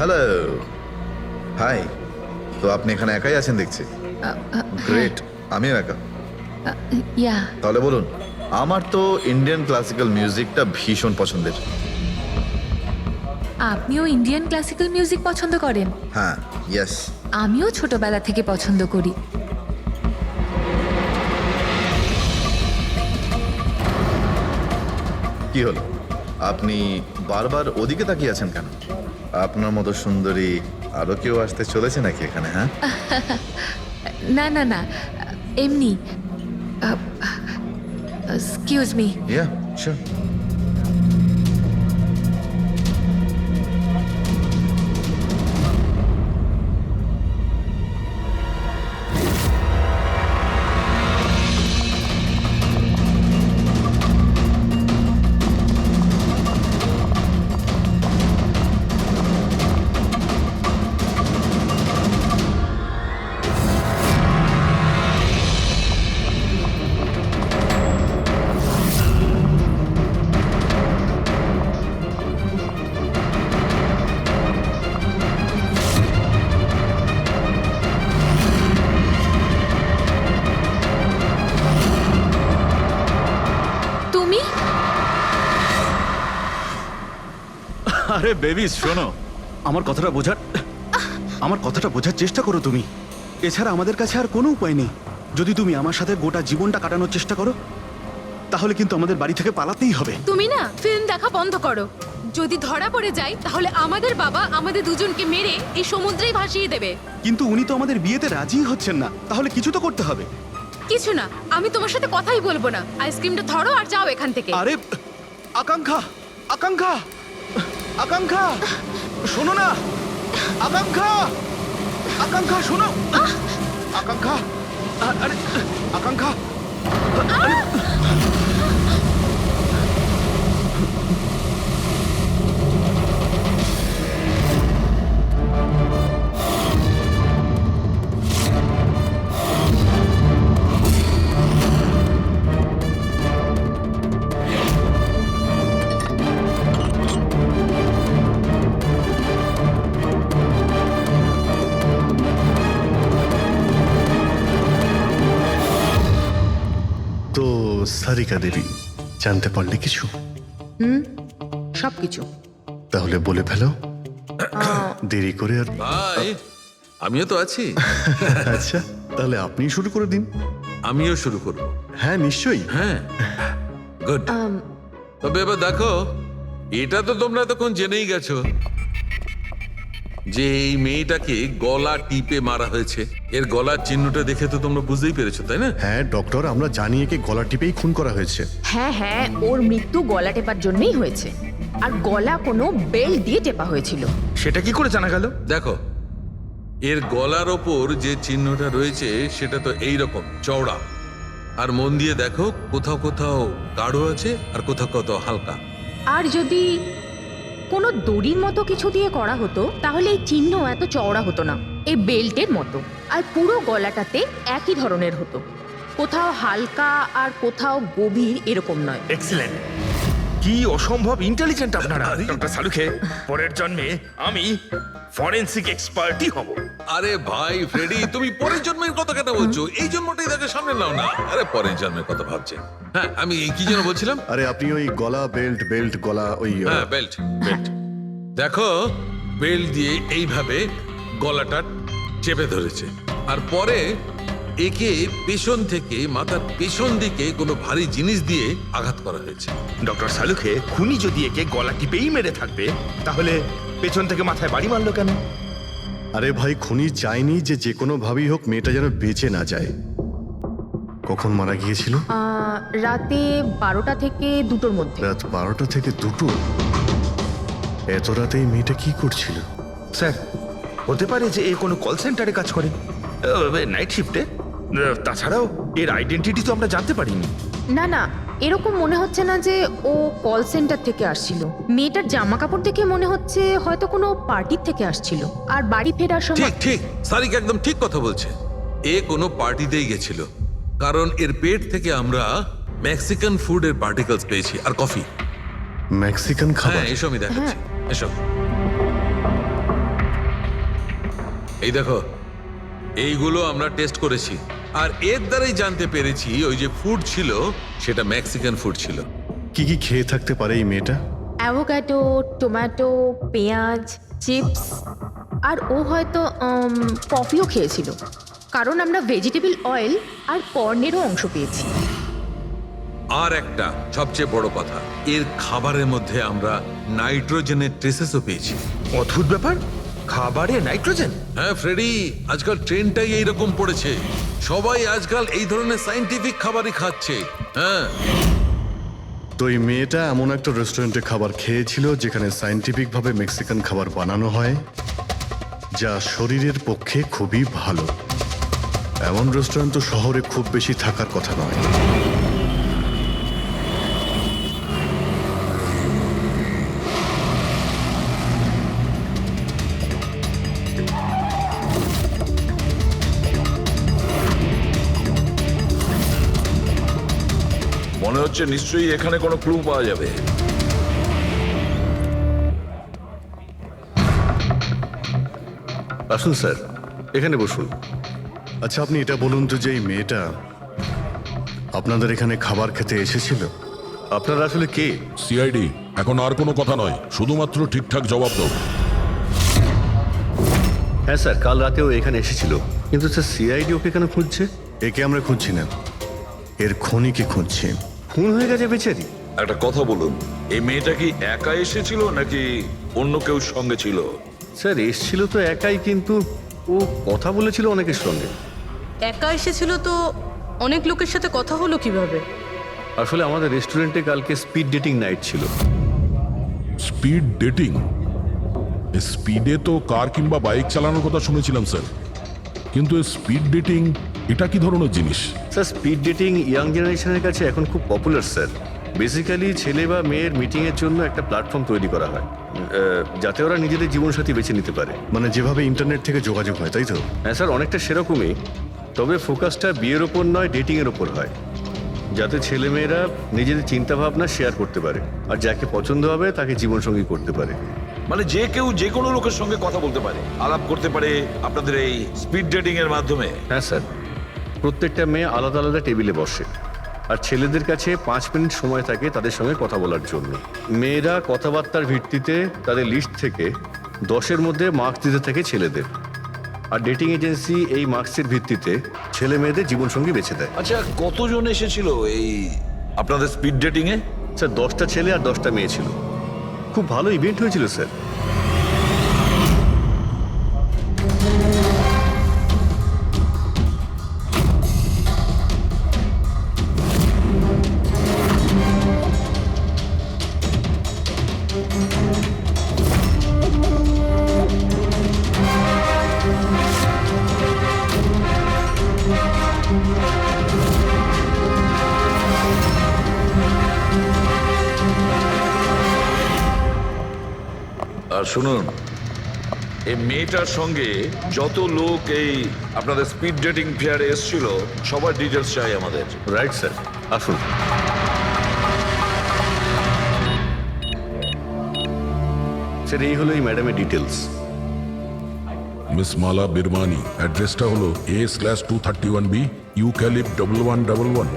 Hello, high. তো আপনি এখানে একাই আছেন দেখছি। গ্রেট, আমিও একা। ইয়া তাহলে বলুন, আমার তো ইন্ডিয়ান ক্লাসিক্যাল মিউজিকটা ভীষণ পছন্দের। আপনিও ইন্ডিয়ান ক্লাসিক্যাল মিউজিক পছন্দ করেন? হ্যাঁ, ইয়েস। আমিও ছোটবেলা থেকে পছন্দ করি। কি হলো, আপনি বারবার ওদিকে তাকিয়ে আছেন কেন? আপনার মতো সুন্দরী আরো কেউ আসতে চলেছে নাকি এখানে? হ্যাঁ, না না না, এমনি। Excuse me. Yeah sure. তুমি? আরে বেবি শোনো, আমার কথাটা বোঝার চেষ্টা করো তুমি। এছাড়া আমাদের কাছে আর কোনো উপায় নেই। যদি তুমি আমার সাথে গোটা জীবনটা কাটানোর চেষ্টা করো, তাহলে কিন্তু আমাদের বাড়ি থেকে পালাতেই হবে। তুমি না ফিল্ম দেখা বন্ধ করো। যদি ধরা পড়ে যায় তাহলে আমাদের বাবা আমাদের দুজনকে মেরে এই সমুদ্রেই ভাসিয়ে দেবে। কিন্তু উনি তো আমাদের বিয়েতে রাজি হচ্ছেন না, তাহলে কিছু তো করতে হবে। কিছু না, আমি তোমার সাথে কথাই বলবো না। আইসক্রিমটা ধরো আর যাও এখান থেকে। আরে আকাঙ্ক্ষা, আকাঙ্ক্ষা, আকাঙ্ক্ষা, শোনো না। আকাঙ্ক্ষা, আকাঙ্ক্ষা শোনো। আকাঙ্ক্ষা, আরে আকাঙ্ক্ষা, আরে তো সারিকা দেবী, জানতে পারলে কিছু? সবকিছু। তাহলে বলে ফেলো, দেরি করে আর। ভাই, আমিও তো আছি। আচ্ছা, তাহলে আপনি শুরু করে দিন। আমিও শুরু করব। হ্যাঁ নিশ্চয়ই। হ্যাঁ, গুড। তবে এবার দেখো, এটা তো তোমরা তখন জেনেই গেছো যে এই মেয়েটাকে গলা টিপে মারা হয়েছে। এর গলার চিহ্নটা দেখে তো তোমরা বুঝতেই পেরেছো, তাই না? হ্যাঁ ডক্টর, আমরা জানি একে গলা টিপেই খুন করা হয়েছে। হ্যাঁ হ্যাঁ, ওর মৃত্যু গলা টেপার জন্যই হয়েছে। আর গলা কোনো বেল্ট দিয়ে টেপা হয়েছিল। সেটা কি করে জানা গেল? দেখো, এর গলার ওপর যে চিহ্নটা রয়েছে সেটা তো এইরকম চওড়া। আর মন দিয়ে দেখো, কোথাও কোথাও গাঢ় আছে আর কোথাও কোথাও হালকা। আর যদি কোনো দড়ির মতো কিছু দিয়ে করা হতো তাহলে এই চিহ্ন এত চওড়া হতো না, এই বেল্টের মতো। আর পুরো গলাটাতে একই ধরনের হতো, কোথাও হালকা আর কোথাও গভীর, এরকম নয়। এক্সিলেন্ট। কি অসম্ভব ইন্টেলিজেন্ট আপনারা। ডক্টর সালুখে, পরের জন্মে আমি ফরেনসিক এক্সপার্টই হব। আরে ভাই ফ্রেডি, তুমি পরের জন্মের কথা কেন বলছো? এই জন্মটাই তাকে সামনে নাও না। আরে পরের জন্মের কথা ভাবছে। হ্যাঁ, আমি কি যেন বলছিলাম? আরে আপনি ওই গলা বেল্ট, বেল্ট গলা ওই হ্যাঁ, বেল্ট, বেল্ট। দেখো, বেল্ট দিয়ে এইভাবে গলাটা চেপে ধরেছে। আর পরে একে পেছন থেকে মাথার পেছন দিকে কোনো ভারী জিনিস দিয়ে আঘাত করা হয়েছে। ডক্টর সালুখে, খুনি যদি একে গলা টিপেই মেরে থাকবে তাহলে পেছন থেকে মাথায় বাড়ি মারলো কেন? আরে ভাই, খুনি চাইনি যে যে কোনো ভাবেই হোক মেয়েটা যেন বেঁচে না যায়। কখন মারা গিয়েছিল? রাতে 12টা থেকে 2টোর মধ্যে। রাত 12টা থেকে 2টো? এত রাতে এই মেয়েটা কি করছিল? স্যার, হতে পারে যে এ কোনো কল সেন্টারে কাজ করে, নাইট শিফটে। তাছাড়াও এর আইডেন্টিটি তো আমরা জানতে পারিনি। না না, এরকম মনে হচ্ছে না যে ও কল সেন্টার থেকে আসছিল। মেয়েটার জামা কাপড় দেখে মনে হচ্ছে হয়তো কোনো পার্টির থেকে আসছিল। আর বাড়ি ফেরার সময়। ঠিক ঠিক, সারিকা একদম ঠিক কথা বলছে। এ কোনো পার্টিতেই গেছিল, কারণ এর পেট থেকে আমরা মেক্সিকান ফুডের পার্টিকেলস পেয়েছি আর কফি। মেক্সিকান খাবার? হ্যাঁ, এসো আমি দেখাচ্ছি। এসো। এই দেখো, এইগুলো আমরা টেস্ট করেছি আর এর দ্বারাই জানতে পেরেছি ওই যে ফুড ছিল সেটা মেক্সিকান ফুড ছিল। কি কি খেয়ে থাকতে পারে এই মেয়েটা? অ্যাভোকাডো, টমেটো, পেঁয়াজ, চিপস, আর ও হয়তো কফিও খেয়েছিল, কারণ আমরা ভেজিটেবল অয়েল আর কর্নেরও অংশ পেয়েছি। আর একটা সবচেয়ে বড় কথা, এর খাবারের মধ্যে আমরা নাইট্রোজেনের ট্রেসেসও পেয়েছি। অদ্ভুত ব্যাপার, খাবারে নাইট্রোজেন। হ্যাঁ ফ্রেডি, আজকাল ট্রেন্ডটাই এইরকম পড়েছে, সবাই আজকাল এই ধরনের সায়েন্টিফিক খাবারই খাচ্ছে। হ্যাঁ, তো এই মেয়েটা এমন একটা রেস্টুরেন্টে খাবার খেয়েছিল যেখানে সায়েন্টিফিকভাবে মেক্সিকান খাবার বানানো হয়, যা শরীরের পক্ষে খুবই ভালো। এমন রেস্টুরেন্ট তো শহরে খুব বেশি থাকার কথা নয়। মনে হচ্ছে নিশ্চয়ই এখানে কোনো ক্লু পাওয়া যাবে। আসুন স্যার, এখানে বসুন। আচ্ছা, আপনি এটা বলুন তো যে এই মেয়েটা আপনাদের এখানে খাবার খেতে এসেছিল, আপনারা আসলে কে? সিআইডি, এখন আর কোনো কথা নয়, শুধুমাত্র ঠিকঠাক জবাব দাও। হ্যাঁ স্যার, কাল রাতেও এখানে এসেছিল, কিন্তু স্যার সিআইডি ওকে কেন খুঁজছে? একে আমরা খুঁজছি না, এর খুনিকে খুঁজছি। খুন হয়ে গেছে বেচারি। একটা কথা বলুন, এই মেয়েটা কি একা এসেছিল নাকি অন্য কেউ সঙ্গে ছিল? স্যার এসেছিল তো একাই, কিন্তু ও কথা বলেছিল অনেকের সঙ্গে। একা এসেছিল তো অনেক লোকের সাথে কথা হলো কিভাবে? আসলে আমাদের রেস্টুরেন্টে কালকে স্পিড ডেটিং নাইট ছিল। Speed dating? স্পিডে তো কার কিংবা বাইক চালানোর কথা শুনেছিলাম স্যার, কিন্তু স্পিড ডেটিং এটা কি ধরনের জিনিস? স্যার স্পিড ডেটিং ইয়াং জেনারেশনের কাছে এখন খুব পপুলার স্যার। বেসিক্যালি ছেলে বা মেয়ের মিটিংয়ের জন্য একটা প্ল্যাটফর্ম তৈরি করা হয়, যাতে ওরা নিজেদের জীবনসাথী বেছে নিতে পারে। মানে যেভাবে ইন্টারনেট থেকে যোগাযোগ হয়, তাই তো? হ্যাঁ স্যার, অনেকটা সেরকমই, তবে ফোকাসটা বিয়ের ওপর নয়, ডেটিংয়ের ওপর হয়, যাতে ছেলেমেয়েরা নিজেদের চিন্তাভাবনা শেয়ার করতে পারে আর যাকে পছন্দ হবে তাকে জীবনসঙ্গী করতে পারে। মানে যে কেউ যে কোনো লোকের সঙ্গে কথা বলতে পারে, আলাপ করতে পারে আপনাদের এই স্পিড ডেটিং এর মাধ্যমে? হ্যাঁ স্যার, প্রত্যেকটা মেয়ে আলাদা আলাদা টেবিলে বসে আর ছেলেদের কাছে 5 মিনিট সময় থাকে তাদের সঙ্গে কথা বলার জন্য। মেয়েরা কথাবার্তার ভিত্তিতে তাদের লিস্ট থেকে 10-এর মধ্যে মার্কস দিতে থাকে ছেলেদের, আর ডেটিং এজেন্সি এই মার্কসের ভিত্তিতে ছেলে মেয়েদের জীবনসঙ্গী বেছে দেয়। আচ্ছা, কতজন এসেছিল এই আপনাদের স্পিড ডেটিং এ? স্যার 10টা ছেলে আর 10টা মেয়ে ছিল। খুব ভালো ইভেন্ট হয়েছিল স্যার। আর শুনুন, এই মেয়েটার সঙ্গে যত লোক এই আপনাদের স্পিড ডেটিং ফেয়ারে এসেছিল সবার ডিটেলস চাই আমাদের। রাইট স্যার, আসুন। স্যার এই হলো এই ম্যাডামের ডিটেলস। মিস মালা বিরমানি, অ্যাড্রেসটা হলো A/231B ইউক্যালিপ 1111,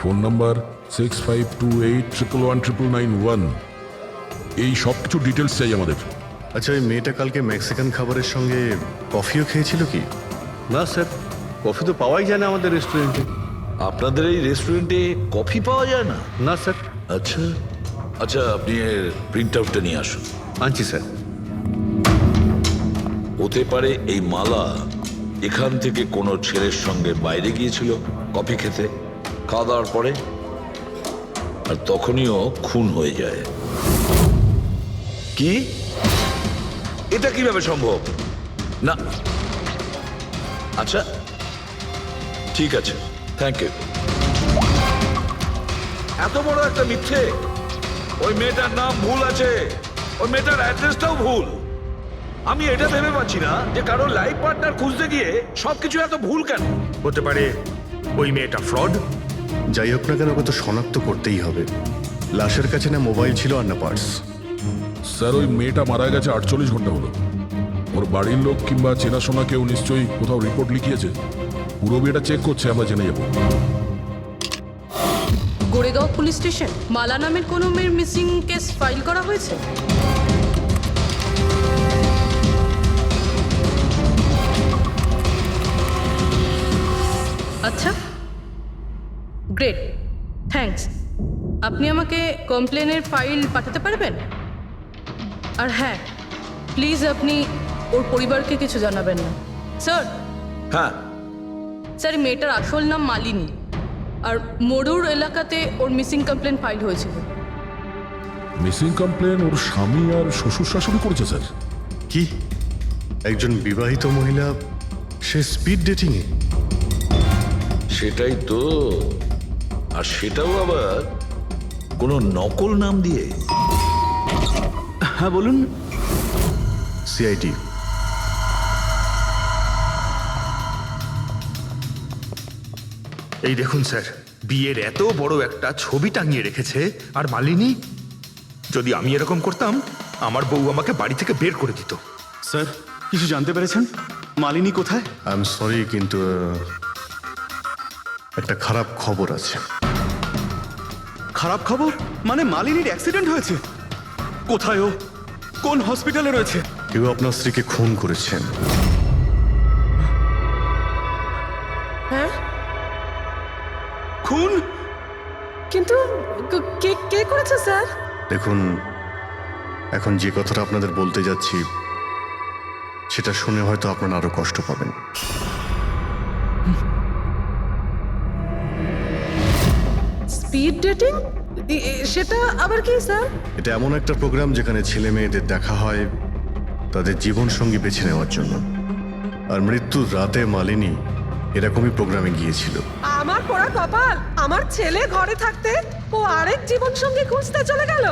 ফোন নাম্বার 6528119991। এই সব কিছু ডিটেলস চাই আমাদের। আচ্ছা, ওই মেয়েটা কালকে মেক্সিকান খাবারের সঙ্গে কফিও খেয়েছিল কি? না স্যার, কফি তো পাওয়াই যায় না আমাদের রেস্টুরেন্টে। আপনাদের এই রেস্টুরেন্টে কফি পাওয়া যায় না? না স্যার। আচ্ছা আচ্ছা, আপনি এর প্রিন্ট আউটটা নিয়ে আসুন। আনছি স্যার। হতে পারে এই মালা এখান থেকে কোনো ছেলের সঙ্গে বাইরে গিয়েছিল কফি খেতে, খাওয়া দাওয়ার পরে, আর তখনই ও খুন হয়ে যায়। কি? এটা কিভাবে সম্ভব? না, আচ্ছা ঠিক আছে, থ্যাংক ইউ। এত বড় একটা মিথ্যে! ওই মেয়েটার নাম ভুল আছে, ওই মেয়েটার অ্যাড্রেসটাও ভুল। আমি এটা ভেবে পাচ্ছি না যে কারো লাইফ পার্টনার খুঁজতে গিয়ে সবকিছু এত ভুল কেন হতে পারে। ওই মেয়েটা ফ্রড। যাই হোক না কেন, ওকে তো শনাক্ত করতেই হবে। লাশের কাছে না মোবাইল ছিল আর না পার্স। স্যার, ওই মেয়েটা মারা গেছে 48 ঘন্টা হলো। ওর বাড়ির লোক কিংবা চেনাশোনা কেউ নিশ্চয়ই কোথাও রিপোর্ট লিখিয়েছে। পুরো বিয়েটা চেক করছে, আমরা জেনে যাবো। গোরেগাঁও পুলিশ স্টেশন মালা নামের কোনো মেয়ের মিসিং কেস ফাইল করা হয়েছে? আচ্ছা, গ্রেট, থ্যাঙ্কস। আপনি আমাকে কমপ্লেনের ফাইল পাঠাতে পারবেন? আর হ্যাঁ, প্লিজ আপনি ওর পরিবারকে কিছু জানাবেন না। স্যার, হ্যাঁ, স্যার এই মেয়েটার আসল নাম মালিনী, আর মরুর এলাকাতে ওর মিসিং কমপ্লেন ফাইল হয়েছিল। মিসিং কমপ্লেন ওর স্বামী আর শ্বশুর শাশুড়ি করেছে স্যার। কি একজন বিবাহিত মহিলা, সে স্পিড ডেটিং এ? সেটাই তো। আর সেটাও আবার কোনো নকল নাম দিয়ে। হ্যাঁ বলুন। সিআইডি। এই দেখুন স্যার, বিয়ের এত বড় একটা ছবি টাঙিয়ে রেখেছে, আর মালিনী। যদি আমি এরকম করতাম, আমার বউ আমাকে বাড়ি থেকে বের করে দিত। স্যার, কিছু জানতে পেরেছেন? মালিনী কোথায়? আই এম সরি, কিন্তু একটা খারাপ খবর আছে। খারাপ খবর? মানে মালিনীর অ্যাক্সিডেন্ট হয়েছে? কোথায় ও? কোন হসপিটালে রয়েছে? কেউ আপনার স্ত্রীকে খুন করেছেন। হ্যাঁ, খুন? কিন্তু কে কে করেছে স্যার? দেখুন, এখন যে কথাটা আপনাদের বলতে যাচ্ছি সেটা শুনে হয়তো আপনারা আরো কষ্ট পাবেন। Speed dating? সেটা আবার কি স্যার? এটা এমন একটা প্রোগ্রাম যেখানে ছেলে মেয়েদের দেখা হয় তাদের জীবন সঙ্গী বেছে নেওয়ার জন্য। আর মৃত্যুর রাতে মালিনী এরকমই প্রোগ্রামে গিয়েছিল। আমার পোড়া কপাল, আমার ছেলে ঘরে থাকতে ও আরেক জীবন সঙ্গী খুঁজতে চলে গেল।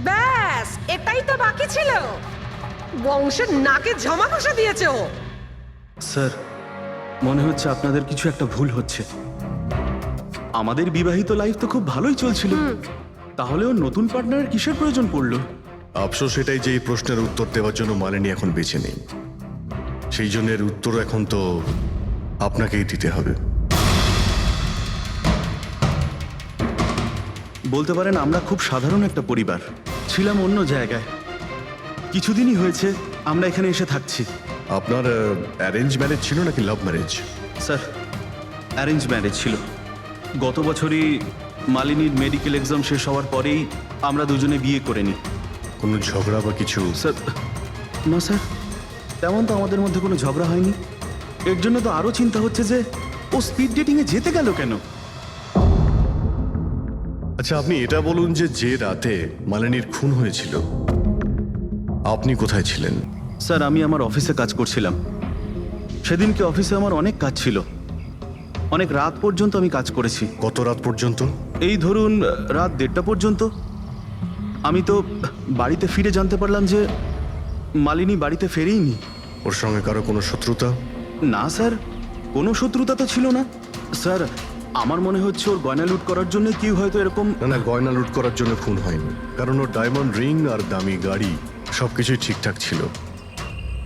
ব্যাস, এটাই তো বাকি ছিল। বংশের নাকে ঝমা কষা দিয়েছে ও। স্যার, মনে হচ্ছে আপনাদের কিছু একটা ভুল হচ্ছে। আমাদের বিবাহিত লাইফ তো খুব ভালোই চলছিল, তাহলে ওর নতুন পার্টনারের কিসের প্রয়োজন পড়লো? আফসোস এটাই যে এই প্রশ্নের উত্তর দেওয়ার জন্য মালিনী এখন বেঁচে নেই। সেই জন্য এর উত্তর এখন তো আপনাকেই দিতে হবে। বলতে পারেন আমরা খুব সাধারণ একটা পরিবার, ছিলাম অন্য জায়গায়। কিছুদিনই হয়েছে আমরা এখানে এসে থাকছি। আপনার অ্যারেঞ্জ ম্যারেজ ছিল নাকি love marriage? Sir, arrange marriage ছিল। গত বছরই মালিনীর মেডিকেল এক্সাম শেষ হওয়ার পরেই আমরা দুজনে বিয়ে করে নিই। কোনো ঝগড়া বা কিছু? স্যার, না স্যার, তেমন তো আমাদের মধ্যে কোনো ঝগড়া হয়নি। এর জন্য তো আরও চিন্তা হচ্ছে যে ও স্পিড ডেটিংয়ে যেতে গেল কেন। আচ্ছা, আপনি এটা বলুন যে যে রাতে মালিনীর খুন হয়েছিল আপনি কোথায় ছিলেন? স্যার, আমি আমার অফিসে কাজ করছিলাম। সেদিনকে অফিসে আমার অনেক কাজ ছিল, অনেক রাত পর্যন্ত আমি কাজ করেছি। কত রাত পর্যন্ত? এই ধরুন রাত 1:30 পর্যন্ত। আমি তো বাড়িতে ফিরে জানতে পারলাম যে মালিনী বাড়িতে ফেরেইনি। ওর সঙ্গে কারো কোনো শত্রুতা? না স্যার, কোনো শত্রুতা তো ছিল না। স্যার, আমার মনে হচ্ছে ওর গয়না লুট করার জন্য কেউ হয়তো এরকম। না, গয়না লুট করার জন্য খুন হয়নি, কারণ ওর ডায়মন্ড রিং আর দামি গাড়ি সবকিছুই ঠিকঠাক ছিল।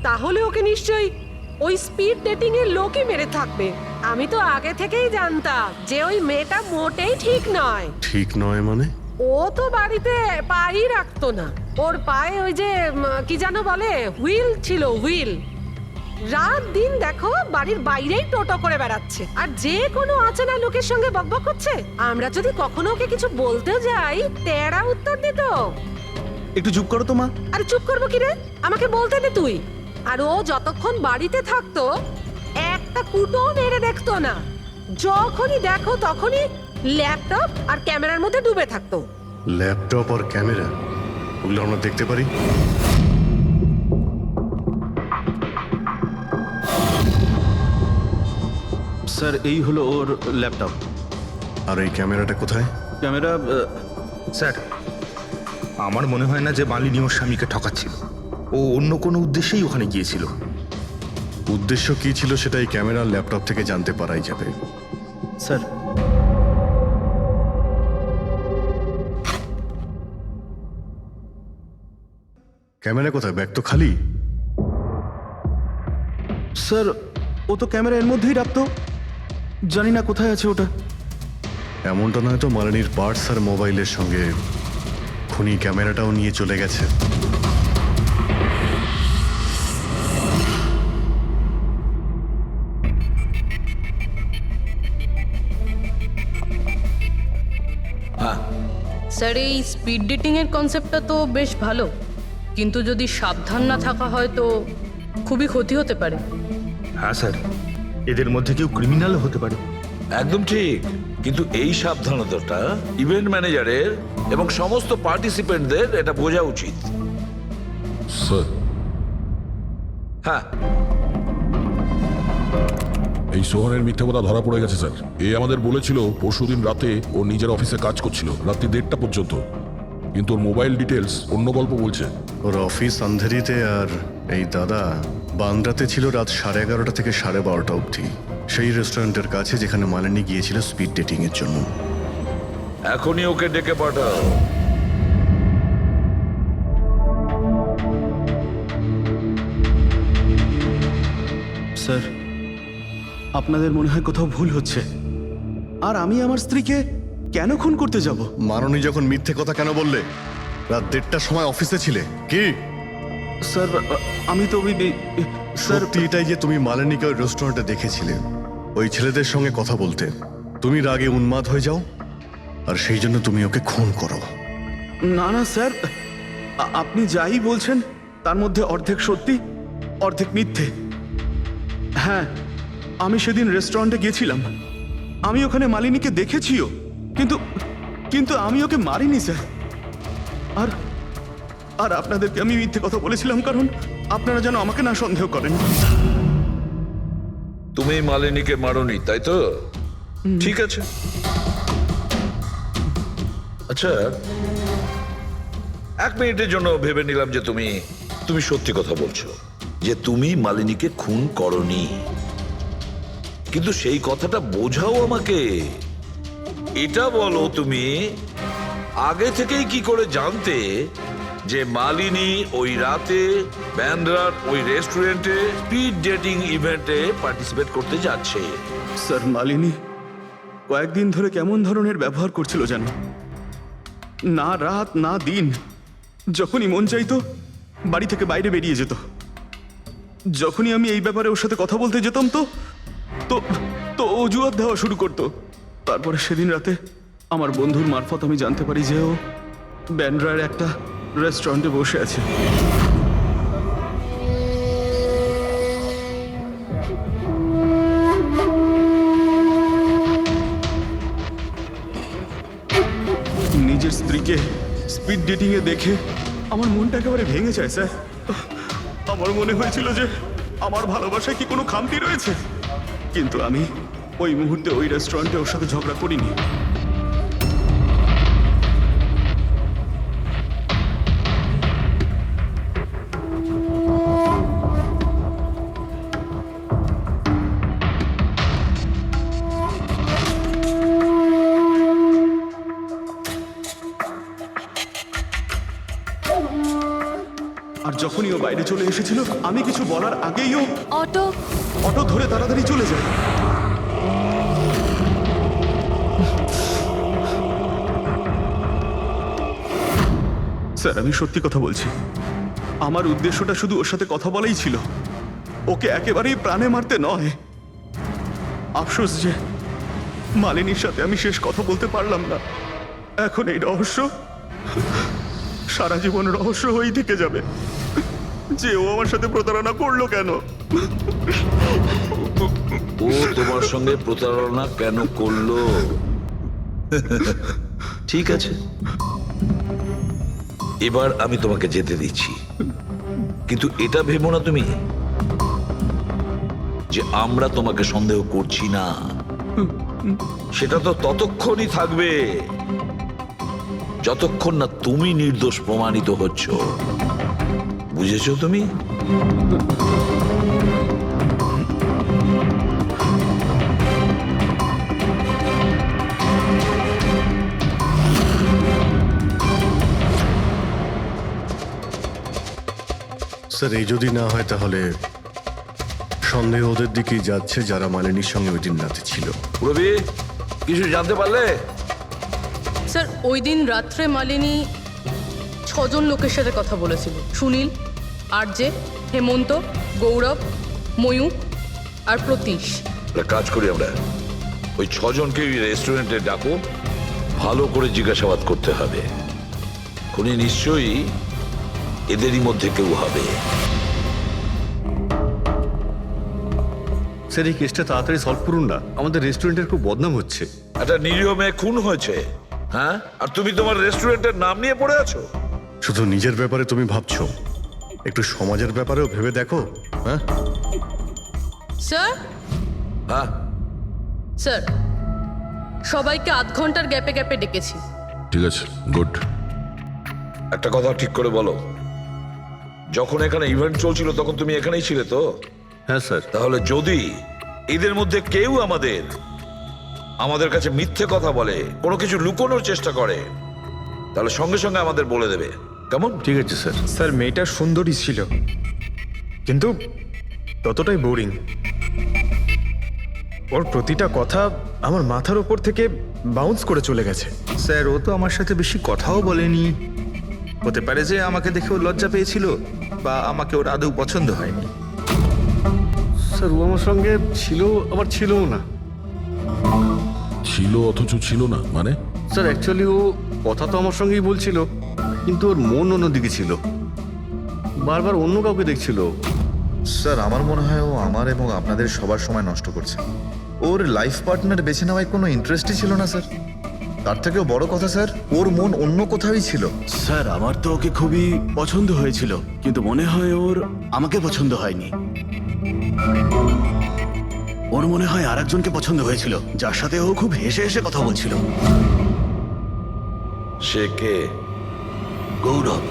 তাহলে ওকে নিশ্চয়ই ওই স্পিড ডেটিং এর লোকই মেরে থাকবে। আমি তো আগে থেকেই জানতাম যে ওই মেয়েটা মোটেই ঠিক নয়। ঠিক নয় মানে? ও তো বাড়িতে পাই রাখতো না। ওর পায়ে ওই যে কি যেন বলে, হুইল ছিল, হুইল। রাত দিন দেখো বাড়ির বাইরেই টোটো করে বেড়াচ্ছে, আর যে কোনো অচেনা লোকের সঙ্গে বকবক করছে। আমরা যদি কখনো ওকে কিছু বলতেও যাই, তেরা উত্তর দিত। একটু চুপ করো তো মা। আরে চুপ করবো কি রে, আমাকে বলতে দে তুই। আর ও যতক্ষণ বাড়িতে থাকতো একটা কুটো মেরে দেখতো না। যখনই দেখো তখনই ল্যাপটপ আর ক্যামেরার মধ্যে ডুবে থাকতো। ল্যাপটপ আর ক্যামেরা, ওগুলো আমরা দেখতে পারি? স্যার, এই হলো ওর ল্যাপটপ। আর এই ক্যামেরাটা কোথায়? ক্যামেরা? স্যার, আমার মনে হয় না যে মালিনী ওর স্বামীকে ঠকাচ্ছিল। ও অন্য কোনো উদ্দেশ্যেই ওখানে গিয়েছিল। উদ্দেশ্য কি ছিল সেটা এই ক্যামেরার ল্যাপটপ থেকে জানতে পারাই যাবে। স্যার, ক্যামেরা কোথায়? ব্যাগ তো খালি। স্যার ও তো ক্যামেরা এর মধ্যেই রাখতো, জানি না কোথায় আছে ওটা। এমনটা নয় তো মালিনীর পার্টস আর মোবাইলের সঙ্গে খুনি ক্যামেরাটাও নিয়ে চলে গেছে? স্যার এই স্পিড ডেটিং এর কনসেপ্টটা তো বেশ ভালো, কিন্তু যদি সাবধান না থাকা হয় তো খুবই ক্ষতি হতে পারে। হ্যাঁ স্যার, এদের মধ্যে কেউ ক্রিমিনাল হতে পারে। একদম ঠিক, কিন্তু এই সাবধানতাটা ইভেন্ট ম্যানেজারের এবং সমস্ত পার্টিসিপেন্টদের এটা বোঝা উচিত। স্যার, হ্যাঁ, এই সোহানের মিথ্যে কথা ধরা পড়ে গেছে স্যার। এ আমাদের বলেছিল পরশুদিন রাতে ও নিজের অফিসে কাজ করছিল রাত্রি 1:30 পর্যন্ত, কিন্তু ওর মোবাইল ডিটেলস অন্য গল্প বলছে। ওর অফিস আন্ধেরিতে আর এই দাদা বান্দ্রাতে ছিল রাত 11:30 থেকে 12:30 অবধি, সেই রেস্টুরেন্টের কাছে যেখানে মালিনী গিয়েছিল স্পিড ডেটিং এর জন্য। এখনই ওকে ডেকে পাঠাও। স্যার, আপনাদের মনে হয় কোথাও ভুল হচ্ছে। আর আমি আমার স্ত্রীকে কেন খুন করতে যাব? মাননী যখন মিথ্যে কথা কেন বললে? রাত 1:30টার সময় অফিসে ছিলে কি? স্যার আমি তো স্যার সত্যি এটাই যে তুমি মালিনীকে ওই রেস্টুরেন্টে দেখেছিলে ওই ছেলেদের সঙ্গে কথা বলতে। তুমি রাগে উন্মাদ হয়ে যাও আর সেই জন্য তুমি ওকে খুন করো। না না স্যার, আপনি যাই বলছেন তার মধ্যে অর্ধেক সত্যি অর্ধেক মিথ্যে। হ্যাঁ, আমি সেদিন রেস্টুরেন্টে গিয়েছিলাম, আমি ওখানে মালিনীকে দেখেছিও, কিন্তু কিন্তু আমি ওকে মারিনি স্যার। আর আর আপনাদেরকে আমি মিথ্যে কথা বলেছিলাম কারণ আপনারা যেন আমাকে না সন্দেহ করেন। তুমি মালিনীকে মারোনি, তাই তো? ঠিক আছে। আচ্ছা, 1 মিনিটের জন্য ভেবে নিলাম যে তুমি সত্যি কথা বলছো, যে তুমি মালিনীকে খুন করনি, কিন্তু সেই কথাটা বোঝাও আমাকে। এটা বলো, তুমি আগে থেকেই কি করে জানতে যে মালিনী ওই রাতে ব্যান্ড্রার ওই রেস্টুরেন্টে স্পিড ডেটিং ইভেন্টে পার্টিসিপেট করতে যাচ্ছে? স্যার, মালিনী কয়েকদিন ধরে কেমন ধরনের ব্যবহার করছিল জানো? না রাত না দিন, যখনই মন চাইতো বাড়ি থেকে বাইরে বেরিয়ে যেত। যখনই আমি এই ব্যাপারে ওর সাথে কথা বলতে যেতাম তো তো তো অজুহাত দেওয়া শুরু করতো। তারপরে সেদিন রাতে আমার বন্ধুর মারফত আমি জানতে পারি যে ও ব্যান্ড্রার একটা রেস্টুরেন্টে বসে আছে। নিজের স্ত্রীকে স্পিড ডেটিং এ দেখে আমার মনটা একেবারে ভেঙে যায় স্যার। আমার মনে হয়েছিল যে আমার ভালোবাসায় কি কোনো খামতি রয়েছে, কিন্তু আমি ওই মুহূর্তে ওই রেস্টুরেন্টে ওর সাথে ঝগড়া করিনি। আর যখনই ও বাইরে চলে এসেছিল আমি কিছু বলার আগেই ও অটো ধরে তাড়াতাড়ি চলে যায়। স্যার, আমি সত্যি কথা বলছি, আমার উদ্দেশ্যটা শুধু ওর সাথে কথা বলাই ছিল, ওকে একেবারেই প্রাণে মারতে নয়। আফসোস যে মালিনীর সাথে আমি শেষ কথা বলতে পারলাম না। এখন এই রহস্য সারা জীবন রহস্য হয়েই থেকে যাবে যে ও আমার সাথে প্রতারণা করলো কেন। ও তোমার সঙ্গে প্রতারণা কেন করলো? ঠিক আছে, এবার আমি তোমাকে যেতে দিচ্ছি, কিন্তু এটা ভেবো না তুমি যে আমরা তোমাকে সন্দেহ করছি না। সেটা তো ততক্ষণই থাকবে যতক্ষণ না তুমি নির্দোষ প্রমাণিত হচ্ছ। বুঝেছো তুমি? স্যার, এই যদি না হয় তাহলে সন্দেহ ওদের দিকেই যাচ্ছে যারা মালিনীর সঙ্গে ওই দিন রাতে ছিল। রবি কিছু জানতে পারলে? স্যার ওই দিন রাত্রে মালিনী 6 জন লোকের সাথে কথা বলেছিল। সুনীল, আরজে, হেমন্ত, গৌরব, ময়ূক আর প্রতীশ। একটা কাজ করি আমরা, ওই 6 জনকে রেস্টুরেন্টে ডাকো, ভালো করে জিজ্ঞাসাবাদ করতে হবে। খুনি নিশ্চয়ই এদেরই মধ্যে কেউ হবে। স্যার এই কেসটা তাড়াতাড়ি সলভ করুন না, আমাদের রেস্টুরেন্টের খুব বদনাম হচ্ছে। একটা নিরীহ মেয়ে খুন হয়েছে, হ্যাঁ, আর তুমি তোমার রেস্টুরেন্টের নাম নিয়ে পড়ে আছো। শুধু নিজের ব্যাপারে তুমি ভাবছো, একটু সমাজের ব্যাপারেও ভেবে দেখো। হ্যাঁ স্যার, হ্যাঁ, স্যার সবাইকে আধ ঘন্টার গ্যাপে গ্যাপে ডেকেছি। ঠিক আছে, গুড। একটা কথা ঠিক করে বলো, যখন এখানে ইভেন্ট চলছিল তখন তুমি এখানেই ছিলে তো? হ্যাঁ স্যার। তাহলে যদি এদের মধ্যে কেউ আমাদের কাছে মিথ্যে কথা বলে, কোনো কিছু লুকোনোর চেষ্টা করে, তাহলে সঙ্গে সঙ্গে আমাদের বলে দেবে, কেমন? ঠিক আছে স্যার। স্যার মেয়েটা সুন্দরী ছিল, কিন্তু ততটাই বোরিং। ওর প্রতিটা কথা আমার মাথার উপর থেকে বাউন্স করে চলে গেছে। স্যার ও তো আমার সাথে বেশি কথাও বলেনি। হতে পারে যে আমাকে দেখে ও লজ্জা পেয়েছিল, বা আমাকে ওর আদৌ পছন্দ হয়নি। স্যার ও আমার সঙ্গে ছিল আবার ছিলও না। ছিল অথচ ছিল না মানে? স্যার অ্যাকচুয়ালি ও কথা তো আমার সঙ্গেই বলছিল, কিন্তু ওর মন অন্যদিকে ছিল, বারবার অন্য কাউকে দেখছিল। স্যার আমার মনে হয় ও আমার এবং আপনাদের সবার সময় নষ্ট করছে। ওর লাইফ পার্টনার বেছে নেওয়ায় কোনো ইন্টারেস্টই ছিল না স্যার। তার থেকেও বড় কথা স্যার, ওর মন অন্য কোথাওই ছিল। স্যার আমার তো ওকে খুবই পছন্দ হয়েছিল, কিন্তু মনে হয় ওর আমাকে পছন্দ হয়নি। ওর মনে হয় আরেকজনকে পছন্দ হয়েছিল, যার সাথে ও খুব হেসে হেসে কথা বলছিল। সে কে? গৌরব।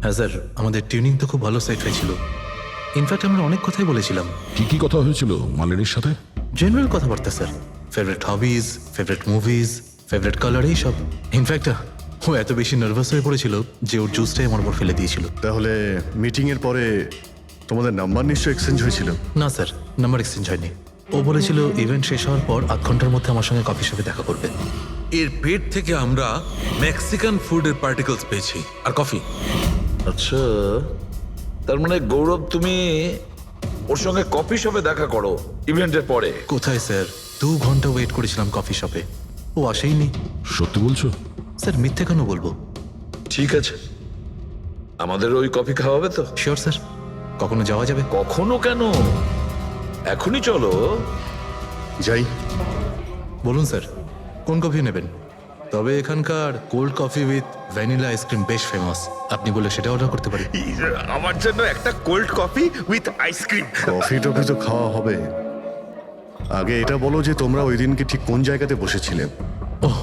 হ্যাঁ স্যার, আমাদের টিউনিং তো খুব ভালো সেট হয়েছিল। ইনফ্যাক্ট আমরা অনেক কথাই বলেছিলাম। কি কি কথা হয়েছিল মালিনীর সাথে? জেনারেল কথাবার্তা sir, favourite hobbies, favourite movies, favourite colour, এইসব। ইনফ্যাক্ট ও এত বেশি নার্ভাস হয়ে পড়েছিল যে ওর জুসটাই আমার উপর ফেলে দিয়েছিল। তাহলে মিটিং এর পরে তোমাদের নাম্বার নিশ্চয়ই এক্সচেঞ্জ হয়েছিল? না স্যার, নাম্বার এক্সচেঞ্জ হয়নি। ও বলেছিল ইভেন্ট শেষ হওয়ার পর 8 ঘন্টার মধ্যে আমার সঙ্গে কফি শপে দেখা করবে। এর পেট থেকে আমরা মেক্সিকান ফুডের পার্টিকেলস পেয়েছি, আর কফি। আচ্ছা, তার মানে গৌরব তুমি ওর সঙ্গে কফি শপে দেখা করো ইভেন্টের পরে? কোথায় স্যার, 2 ঘন্টা ওয়েট করেছিলাম কফি শপে, ও আসেইনি। সত্যি বলছো? স্যার মিথ্যে কেন বলবো? ঠিক আছে, আমাদের ওই কফি খাওয়াবে তো? শিওর স্যার, কখনো যাওয়া যাবে? কখনো কেন, এখনই চলো। যাই। বলুন স্যার, কোন কফি নেবেন? তবে এখানকার cold coffee with vanilla ice cream বেশ ফেমাস, আপনি বলে সেটা অর্ডার করতে পারি। আমার জন্য একটা cold coffee with ice cream. Coffee toffee তো খাওয়া হবে, আগে এটা বলো যে তোমরা ওই দিনকে ঠিক কোন জায়গাতে বসেছিলে? ওহ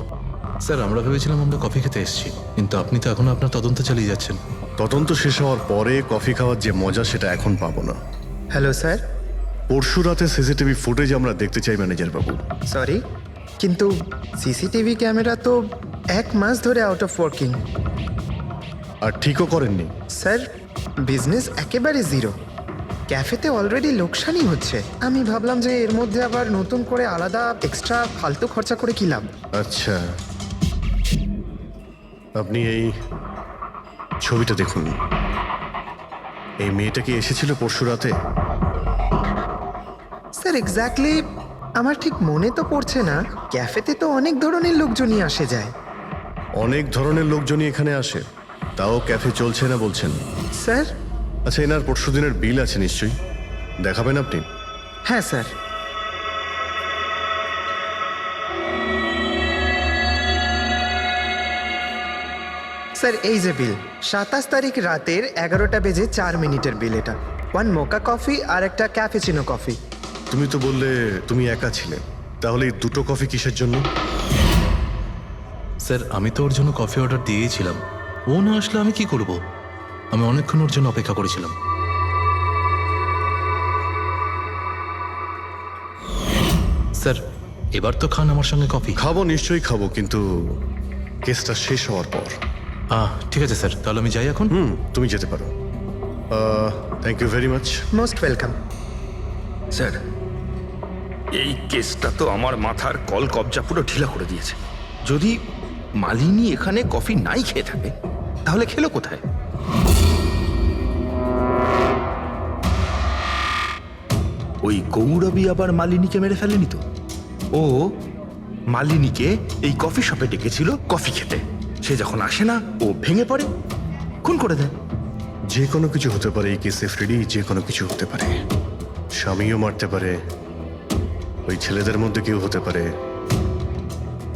স্যার, আমরা ভেবেছিলাম আমরা কফি খেতে এসেছি, কিন্তু আপনি তো এখনো আপনার তদন্ত চালিয়ে যাচ্ছেন। তদন্ত শেষ হওয়ার পরে কফি খাওয়ার যে মজা সেটা এখন পাবো না। Hello sir. পরশু রাতে সিসিটিভি ফুটেজ আমরা দেখতে চাই ম্যানেজার বাবু। সরি, কিন্তু সিসিটিভি ক্যামেরা তো 1 মাস ধরে আউট অফ ওয়ার্কিং। আর ঠিকও করেননি? স্যার বিজনেস একেবারে জিরো, ক্যাফেতে অলরেডি লোকসানই হচ্ছে। আমি ভাবলাম যে এর মধ্যে আবার নতুন করে আলাদা এক্সট্রা ফালতু খরচা করে কি লাভ। আচ্ছা, আপনি এই ছবিটা দেখুন। এই মেয়েটা কি এসেছিল পরশু রাতে? স্যার এক্স্যাক্টলি আমার ঠিক মনে তো পড়ছে না। ক্যাফেতে তো অনেক ধরনের লোকজনই আসে যায়। অনেক ধরনের লোকজনই এখানে আসে, তাও ক্যাফে চলছে না বলছেন? স্যার। আচ্ছা, এনার পরশু দিনের বিল আছে নিশ্চয়ই, দেখাবেন আপনি? হ্যাঁ স্যার। স্যার এই যে বিল, 27 তারিখ রাতের 11টা বেজে 4 মিনিটের বিল এটা। 1 মোকা কফি আর একটা ক্যাফেচিনো কফি। তুমি তো বললে তুমি একা ছিলে, তাহলে এই দুটো কফি কিসের জন্য? স্যার আমি তো ওর জন্য কফি অর্ডার দিয়েছিলাম, ও না আসলে আমি কি করব? আমি অনেকক্ষণ ওর জন্য অপেক্ষা করেছিলাম। স্যার এবার তো খান আমার সঙ্গে কফি। খাবো, নিশ্চয়ই খাবো, কিন্তু কেসটা শেষ হওয়ার পর। ঠিক আছে স্যার, তাহলে আমি যাই এখন? তুমি যেতে পারো। Thank you very much. Most welcome. Sir, এই কেসটা তো আমার মাথার কল কবজা পুরো ঢিলা করে দিয়েছে। যদি মালিনী এখানে কফি নাই খেয়ে থাকে তাহলে খেলো কোথায়? ওই গৌরবী আবার মালিনীকে মেরে ফেলেনি তো? ও মালিনীকে এই কফি শপে ডেকেছিল কফি খেতে, সে যখন আসে না ও ভেঙে পড়ে, খুন করে দেয়। যে কোনো কিছু হতে পারে এই কেসে ফ্রেডি, যে কোনো কিছু হতে পারে। স্বামীও মারতে পারে, ওই ছেলেদের মধ্যে কেউ হতে পারে,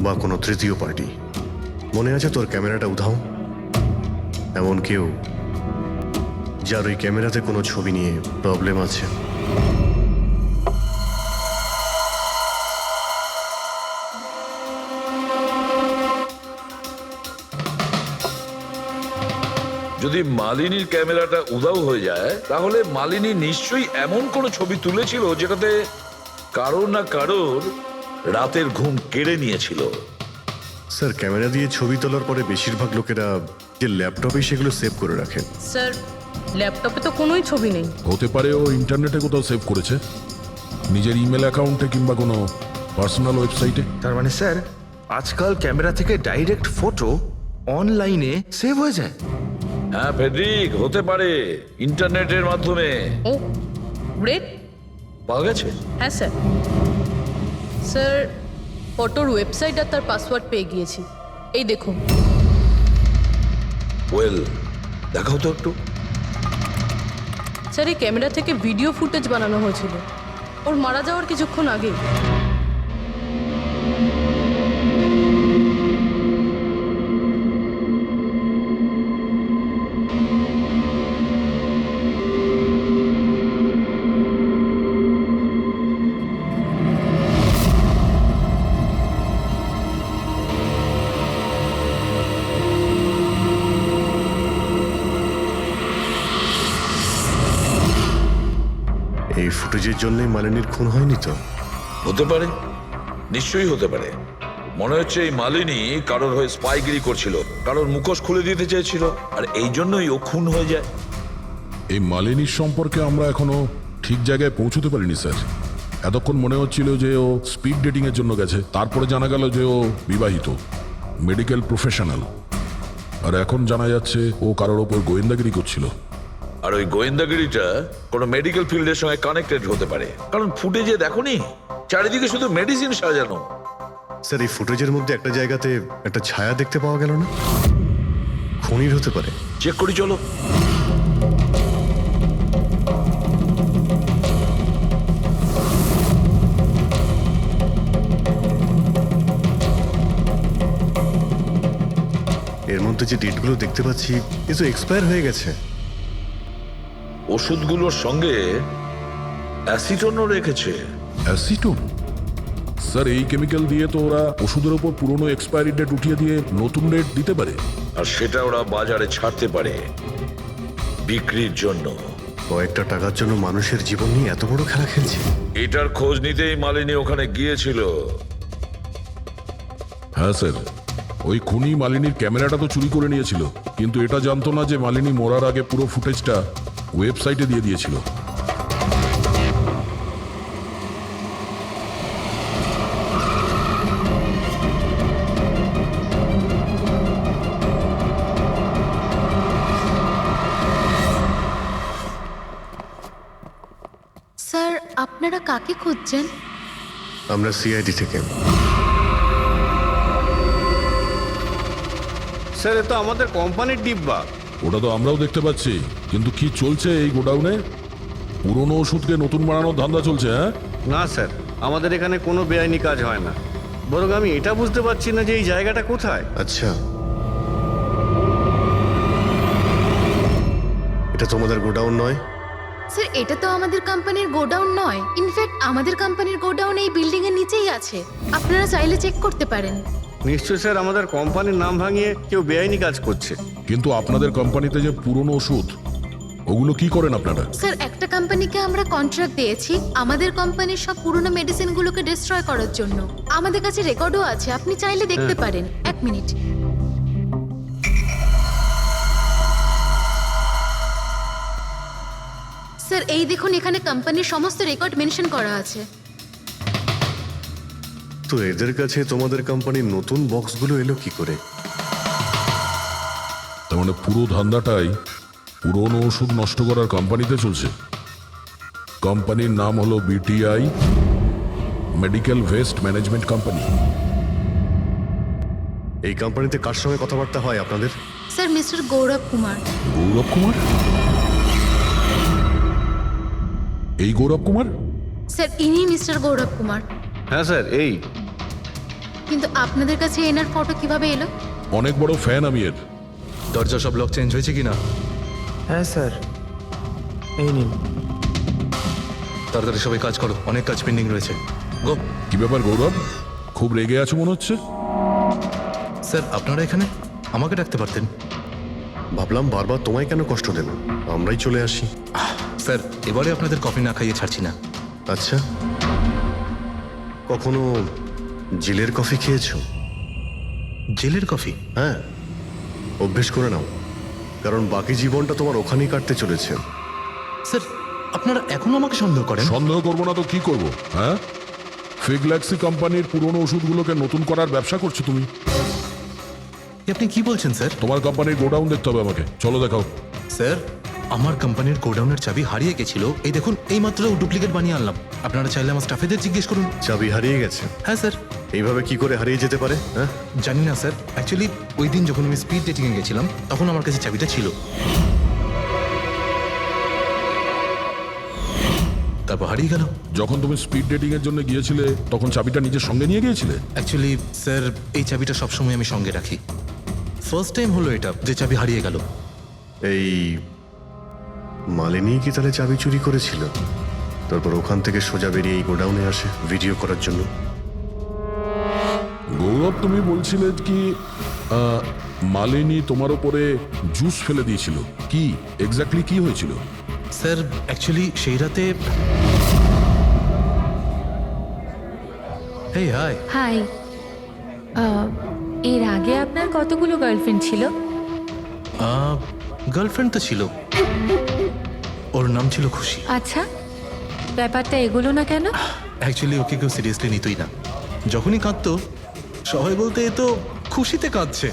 বা কোনো তৃতীয় পার্টি। মনে আছে তোর ক্যামেরাটা উধাও? এমন কেউ যার ওই ক্যামেরাতে কোনো ছবি নিয়ে প্রবলেম আছে। যদি মালিনীর ক্যামেরাটা উধাও হয়ে যায় তাহলে মালিনী নিশ্চয়ই এমন কোনো ছবি তুলেছিল যেটাতে কারোর না কারোর রাতের ঘুম কেড়ে নিয়েছিল। স্যার, ক্যামেরা দিয়ে ছবি তোলার পরে বেশিরভাগ লোকেরা যে ল্যাপটপে সেগুলো সেভ করে রাখেন। স্যার, ল্যাপটপে তো কোনোই ছবি নেই। হতে পারে ও ইন্টারনেটে কোথাও সেভ করেছে, নিজের ইমেল অ্যাকাউন্টে কিংবা কোনো পার্সোনাল ওয়েবসাইটে। তার মানে স্যার, আজকাল ক্যামেরা থেকে ডাইরেক্ট ফটো অনলাইনে সেভ হয়ে যায়। হ্যাঁ ফেডরিক, হতে পারে ইন্টারনেটের মাধ্যমে। ও গ্রেট। পাওয়া গেছে? হ্যাঁ স্যার। স্যার, ফটোর ওয়েবসাইট আর তার পাসওয়ার্ড পেয়ে গিয়েছি। এই দেখুন। ওয়েল, দেখাও তো একটু। স্যার, এই ক্যামেরা থেকে ভিডিও ফুটেজ বানানো হয়েছিল ওর মারা যাওয়ার কিছুক্ষণ আগে। এই ফুটেজের জন্যই মালিনীর খুন হয়নি তো? হতে পারে, নিশ্চয়ই হতে পারে। মনে হচ্ছে এই মালিনী কারোর হয়ে স্পাইগিরি করছিল, কারোর মুখোশ খুলে দিতে চেয়েছিল, আর এই জন্যই ও খুন হয়ে যায়। এই মালিনীর সম্পর্কে আমরা এখনো ঠিক জায়গায় পৌঁছতে পারিনি স্যার। এতক্ষণ মনে হচ্ছিল যে ও স্পিড ডেটিং এর জন্য গেছে, তারপরে জানা গেল যে ও বিবাহিত, মেডিকেল প্রফেশনাল, আর এখন জানা যাচ্ছে ও কারোর ওপর গোয়েন্দাগিরি করছিল। আর ওই গোয়েন্দাগিরিটা কোনো মেডিকেল ফিল্ডের সঙ্গে কানেক্টেড হতে পারে, কারণ ফুটেজে দেখোনি চারিদিকে শুধু মেডিসিন সাজানো। স্যার, এই ফুটেজের মধ্যে একটা জায়গাতে একটা ছায়া দেখতে পাওয়া গেল না? খুনির হতে পারে। চেক করি চলো। এর মধ্যে যে ডেটগুলো দেখতে পাচ্ছি এ তো এক্সপায়ার হয়ে গেছে। ওষুধগুলোর সঙ্গে অ্যাসিটনও রেখেছে। অ্যাসিটোন? স্যার, এই কেমিক্যাল দিয়ে তো ওরা ওষুধের ওপর পুরনো এক্সপায়ারি ডেট উঠিয়ে দিয়ে নতুন ডেট দিতে পারে, আর সেটা ওরা বাজারে ছাড়তে পারে বিক্রির জন্য। কয়েকটা টাকার জন্য মানুষের জীবন নিয়ে এত বড় খেলা খেলছে। এটার খোঁজ নিতেই মালিনী ওখানে গিয়েছিল। হ্যাঁ স্যার, ওই খুনি মালিনীর ক্যামেরাটা তো চুরি করে নিয়েছিল, কিন্তু এটা জানতো না যে মালিনী মরার আগে পুরো ফুটেজটা ওয়েবসাইটে দিয়ে দিয়েছিল। স্যার, আপনারা কাকে খুঁজছেন? আমরা সিআইডি থেকে। স্যার, এ তো আমাদের কোম্পানির ডিব্বা। ওটা তো আমরাও দেখতে পাচ্ছি, কিন্তু কি চলছে এই গোডাউনে? পুরনো ওষুধকে নতুন বানানোর ধান্দা চলছে? হ্যাঁ না স্যার, আমাদের এখানে কোনো বেআইনি কাজ হয় না। বরং আমি এটা বুঝতে পারছি না যে এই জায়গাটা কোথায়। আচ্ছা, এটা তোমাদের গোডাউন নয়? স্যার, এটা তো আমাদের কোম্পানির গোডাউন নয়। ইনফ্যাক্ট আমাদের কোম্পানির গোডাউন এই বিল্ডিং এর নিচেই আছে। আপনারা চাইলে চেক করতে পারেন। নিশ্চয়ই স্যার, আমাদের কোম্পানির নাম ভাঙিয়ে কেউ বেআইনি কাজ করছে। কিন্তু আপনাদের কোম্পানিতে যে পুরনো ওষুধ, ওগুলো কি করেন আপনারা? স্যার, একটা কোম্পানিকে আমরা কন্ট্রাক্ট দিয়েছি আমাদের কোম্পানির সব পুরনো মেডিসিনগুলোকে ডিস্ট্রয় করার জন্য। আমাদের কাছে রেকর্ডও আছে, আপনি চাইলে দেখতে পারেন। এক মিনিট। স্যার এই দেখুন, এখানে কোম্পানির সমস্ত রেকর্ড মেনশন করা আছে। তো এদের কাছে তোমাদের কোম্পানির নতুন বক্সগুলো এলো কি করে? তার মানে পুরো ধান্দাটাই পুরনো ওষুধ নষ্ট করার কোম্পানিতে চলছে। কোম্পানির নাম হলো BTI medical waste management company. এই কোম্পানিতে কার সঙ্গে কথাবার্তা হয় আপনাদের? স্যার মিস্টার গৌরব কুমার। গৌরব কুমার? এই গৌরব কুমার? স্যার ইনি মিস্টার গৌরব কুমার। হ্যাঁ স্যার, এই কিন্তু আপনাদের কাছে এনার ফটো কিভাবে এলো? অনেক বড় ফ্যান আমি এর। দরজা সব লক চেঞ্জ হয়েছে কিনা? হ্যাঁ স্যার, এই নিন। তাড়াতাড়ি সবাই কাজ করো, অনেক কাজ পেন্ডিং রয়েছে। গো। কি ব্যাপার গৌরব, খুব রেগে আছো মনে হচ্ছে? স্যার আপনারা এখানে? আমাকে ডাকতে পারতেন। ভাবলাম বারবার তোমায় কেন কষ্ট দেব, আমরাই চলে আসি। স্যার এবারে আপনাদের কফি না খাইয়ে ছাড়ছি না। আচ্ছা, কখনো জেলের কফি খেয়েছো? জেলের কফি? হ্যাঁ, অভ্যেস করে নাও, কারণ বাকি জীবনটা তোমার ওখানেই কাটতে চলেছে। স্যার আপনারা এখনো আমাকে সন্দেহ করেন? সন্দেহ করবো না তো কি করবো? হ্যাঁ, ফিগল্যাক্সি কোম্পানির পুরনো ওষুধগুলোকে নতুন করার ব্যবসা করছো তুমি। আপনি কি বলছেন স্যার? তোমার কোম্পানির গোডাউন দেখতে হবে আমাকে, চলো দেখাও। স্যার আমার কোম্পানির গোডাউনের চাবি হারিয়ে গেছিল, এই দেখুন এই মাত্র ডুপ্লিকেট বানিয়ে আনলাম। আপনারা চাইলে আমার স্টাফেদের জিজ্ঞেস করুন। চাবি হারিয়ে গেছে? হ্যাঁ স্যার। এইভাবে কি করে হারিয়ে যেতে পারে? হ্যাঁ জানি না স্যার, অ্যাকচুয়ালি ওই দিন যখন আমি স্পিড ডেটিংয়ে গেছিলাম তখন আমার কাছে চাবিটা ছিল। তারপর হারিয়ে গেল। যখন তুমি স্পিড ডেটিং এর জন্য গিয়েছিলে তখন চাবিটা নিজের সঙ্গে নিয়ে গিয়েছিলে? অ্যাকচুয়ালি স্যার এই চাবিটা সবসময় আমি সঙ্গে রাখি। ফার্স্ট টাইম হলো এটা যে চাবি হারিয়ে গেল। এই মালিনী কি তাহলে চাবি চুরি করেছিল, তারপর ওখান থেকে সোজা বেরিয়ে এই গোডাউনে আসে ভিডিও করার জন্য? গৌরব তুমি বলছিলে কি মালিনী তোমার উপরে জুস ফেলে দিয়েছিল, কি এক্স্যাক্টলি কি হয়েছিল? স্যার অ্যাকচুয়ালি সেই রাতে হেই হাই। হাই। এর আগে আপনার কতগুলো গার্লফ্রেন্ড ছিল? গার্লফ্রেন্ড তো ছিল, ওর নাম ছিল খুশি। আচ্ছা, ব্যাপারটা এগুলো না কেন? অ্যাকচুয়ালি ওকে কেউ সিরিয়াসলি নিতই না, যখনই কাঁদতো সবাই বলতে এ তো খুশিতে কাঁদছে।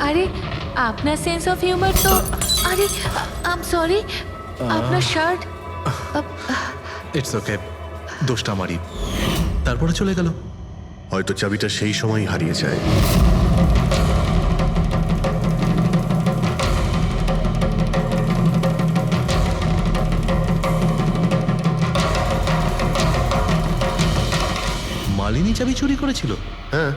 আরে আপনার সেন্স অফ হিউমার তো, আরে আই এম সরি, আপনার শার্ট। ইটস ওকে, দোষটা আমারই। তারপরে চলে গেল। হয়তো চাবিটা সেই সময় হারিয়ে যায়। মালিনী চাবি চুরি করেছিল? হ্যাঁ,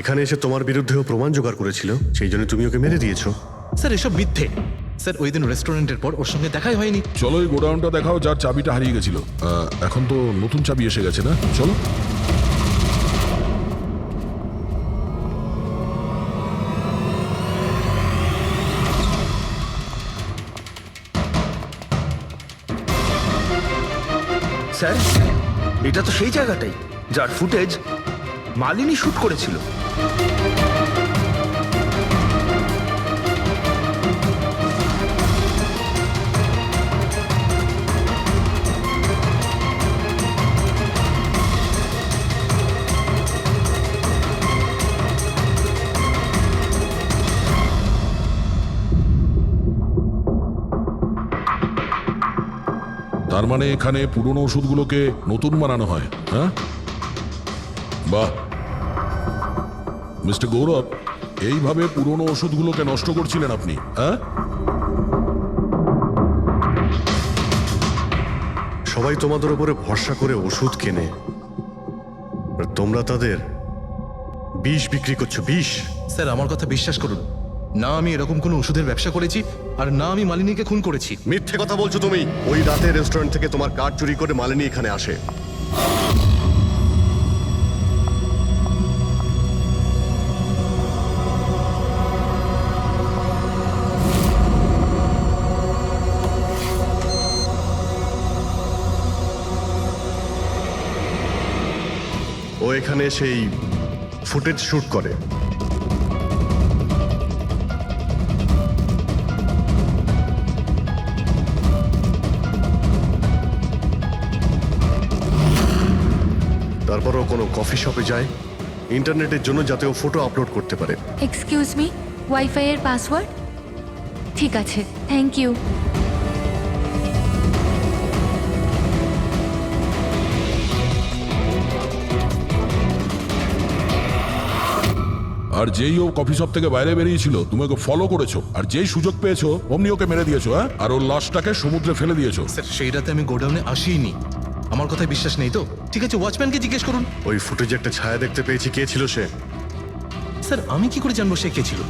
এখানে এসে তোমার বিরুদ্ধেও প্রমাণ জোগাড় করেছিল, সেই জন্য তুমি ওকে মেরে দিয়েছো। স্যার এসব মিথ্যে। স্যার ওই দিন রেস্টুরেন্টের পর ওর সঙ্গে দেখাই হয়নি। চলো এই গোডাউনটা দেখাও যার চাবিটা হারিয়ে গেছিল। এখন তো নতুন চাবি এসে গেছে না, চলো। স্যার এটা তো সেই জায়গাটাই যার ফুটেজ মালিনী শুট করেছিল। তার মানে এখানে পুরনো ওষুধগুলোকে নতুন বানানো হয়, হ্যাঁ? বাহ মিস্টার গৌরব, এইভাবে পুরনো ওষুধগুলোকে নষ্ট করছিলেন আপনি, হ্যাঁ? সবাই তোমাদের উপরে ভরসা করে ওষুধ কেনে, আর তোমরা তাদের বিষ বিক্রি করছো। বিষ? স্যার আমার কথা বিশ্বাস করুন, না আমি এরকম কোনো ওষুধের ব্যবসা করেছি, আর না আমি মালিনীকে খুন করেছি। মিথ্যে কথা বলছো তুমি। ওই রাতে রেস্টুরেন্ট থেকে তোমার কার্ড চুরি করে মালিনী এখানে আসে। ও এখানে সেই ফুটেজ শুট করে। তারপরও কোনো কফি শপে যায় ইন্টারনেটের জন্য যাতে ও ফটো আপলোড করতে পারে। এক্সকিউজ মি, ওয়াইফাই এর পাসওয়ার্ড? ঠিক আছে, থ্যাংক ইউ। আর যেই ও কফি শপ থেকে বাইরে বেরিয়েছিল তুমি ওকে ফলো করেছো, আর যেই সুযোগ পেয়েছো অমনি ওকে মেরে দিয়েছো, হ্যাঁ? আর ওর লাশটাকে সমুদ্রে ফেলে দিয়েছো। স্যার সেই রাতে আমি গোডাউনে আসিনি, আমার কথায় বিশ্বাস নেই তো? ঠিক আছে, ওয়াচম্যানকে জিজ্ঞেস করুন। ওই ফুটেজে একটা ছায়া দেখতে পেয়েছি, কে ছিল সে? স্যার আমি কি করে জানবো সে কে ছিল?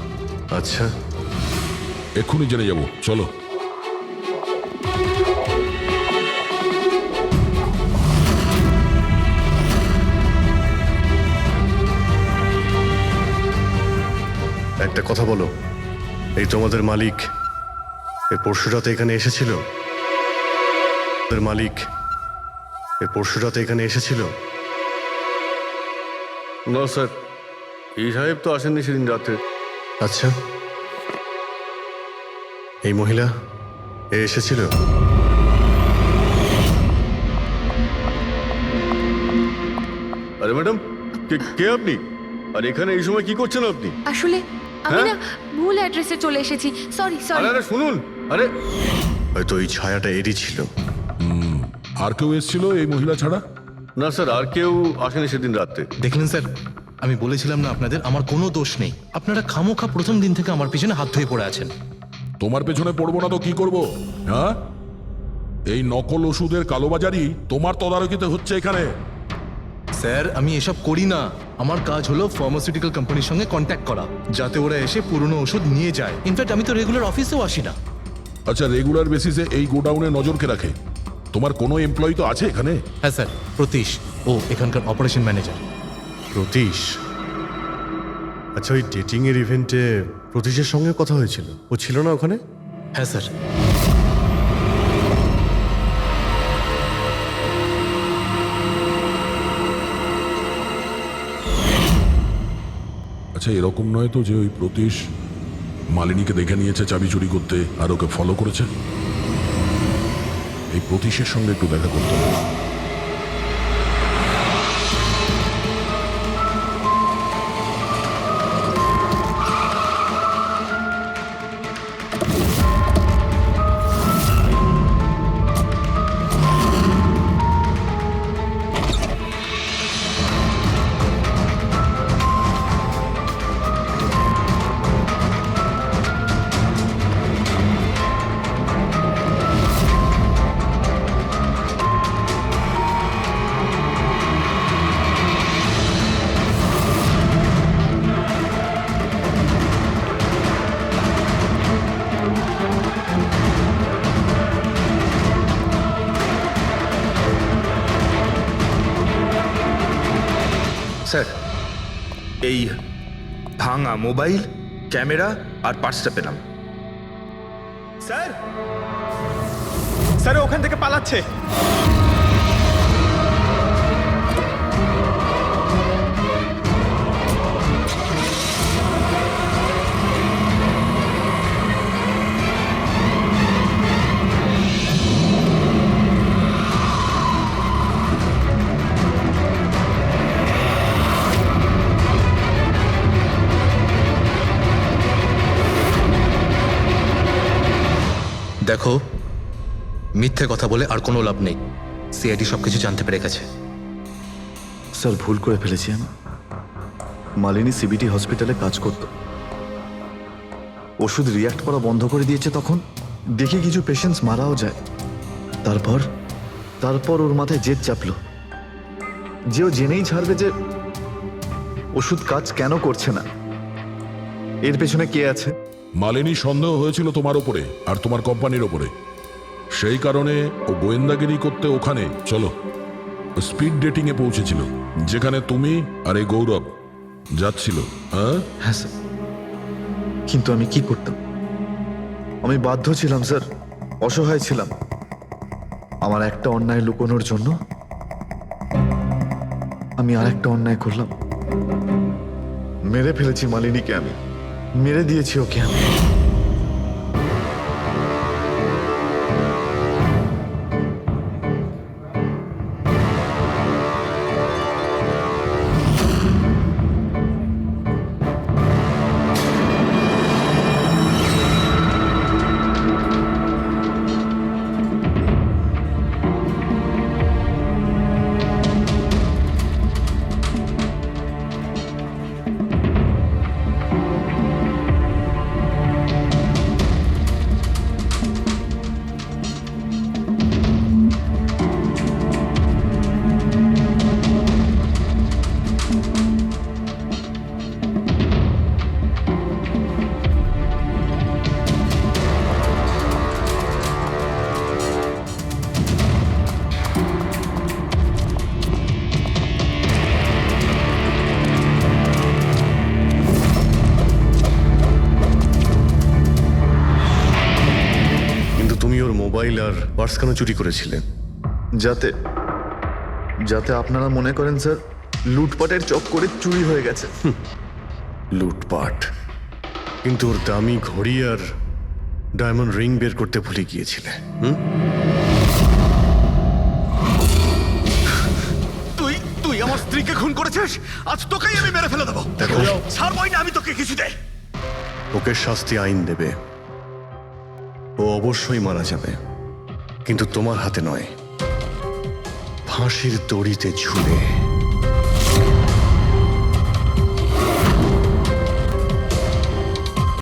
আচ্ছা, এক্ষুনি জেনে যাবো, চলো। একটা কথা বলো, এই তোমাদের মালিক এর পরশুরাতে এখানে এসেছিল? তোমাদের মালিক এর পরশুরাতে এখানে এসেছিল? না স্যার, এই সাহেব তো আসেননি সেদিন রাতে। আচ্ছা, এই মহিলা এ এসেছিল? আরে ম্যাডাম, কে আপনি? আর এখানে এই সময় কি করছেন আপনি? আসলে আমি হ্যাঁ? না ভুল অ্যাড্রেসে চলে এসেছি, সরি সরি। আরে শুনুন, আরে হয়তো এই ছায়াটা এরই ছিল। আর কেউ এসেছিল এই মহিলা ছাড়া? না স্যার, আর কেউ আসেনি সেদিন রাতে। দেখলেন স্যার, আমি বলেছিলাম না আপনাদের আমার কোনো দোষ নেই। আপনারা খামোখা প্রথম দিন থেকে আমার পিছনে হাত ধুয়ে পড়ে আছেন। তোমার পেছনে পড়বো না তো কি করব? হ্যাঁ, এই নকল ওষুধের কালোবাজারি তোমার তদারকিতে হচ্ছে এখানে। স্যার আমি এসব করি না, আমার কাজ হলো ফার্মাসিউটিক্যাল কোম্পানির সঙ্গে কন্ট্যাক্ট করা, যাতে ওরা এসে পুরনো ওষুধ নিয়ে যায়। ইনফ্যাক্ট আমি তো রেগুলার অফিসেও আসি না। আচ্ছা, রেগুলার বেসিসে এই গোডাউনে নজর কে রাখে? তোমার কোনো এমপ্লয়ি তো আছে এখানে? হ্যাঁ স্যার, প্রতীশ, ও এখানকার অপারেশন ম্যানেজার। প্রতীশ? আচ্ছা, ওই ডেটিং এর ইভেন্টে প্রতীশের সঙ্গে কথা হয়েছিল, ও ছিল না ওখানে? হ্যাঁ স্যার। আচ্ছা, এরকম নয় তো যে ওই প্রতীশ মালিনীকে দেখে নিয়েছে চাবি চুরি করতে আর ওকে ফলো করেছে? এই প্রতীশের সঙ্গে একটু দেখা করতে হবে। স্যার, এই ভাঙা মোবাইল, ক্যামেরা আর পার্সটা পেলাম। স্যার, স্যার ওখান থেকে পালাচ্ছে। দেখো, মিথ্যে কথা বলে আর কোনো লাভ নেই। সিআইডি সবকিছু জানতে পেরে গেছে। স্যার, ভুল করে ফেলেছি আমি। মালিনী সিবিটি হসপিটালে কাজ করত, ওষুধ রিয়াক্ট করা বন্ধ করে দিয়েছে। তখন দেখি কিছু পেশেন্টস মারাও যায়। তারপর ওর মাথায় জেদ চাপলো যে ও জেনেই ছাড়বে যে ওষুধ কাজ কেন করছে না, এর পেছনে কে আছে। মালিনী সন্দেহ হয়েছিল তোমার ওপরে আর তোমার কোম্পানির ওপরে, সেই কারণে ও গোয়েন্দাগিরি করতে ওখানে চলো স্পিড ডেটিং এ পৌঁছেছিল, যেখানে তুমি আর এই গৌরব যাচ্ছিল। হ্যাঁ স্যার, কিন্তু আমি কি করতাম? আমি বাধ্য ছিলাম স্যার, অসহায় ছিলাম। আমার একটা অন্যায় লুকোনোর জন্য আমি আরেকটা অন্যায় করলাম। মেরে ফেলেছি মালিনীকে, আমি মেরে দিয়েছি ওকে আমি। মহিলার পার্স কেন চুরি করেছিলেন? যাতে যাতে আপনারা মনে করেন স্যার লুটপাটের চক্করে চুরি হয়ে গেছে। লুটপাট? কিন্তু ওর দামি ঘড়ি আর ডায়মন্ড রিং বের করতে ভুলে গিয়েছিলে। তুই তুই আমার স্ত্রীকে খুন করেছিস, আজ তোকেই আমি মেরে ফেলে দেবো। দেখো, ছাড়বই না আমি তোকে কিছুতে। ওকে শাস্তি আইন দেবে, ও অবশ্যই মারা যাবে, কিন্তু তোমার হাতে নয়, ফাঁসির দড়িতে ঝুলে।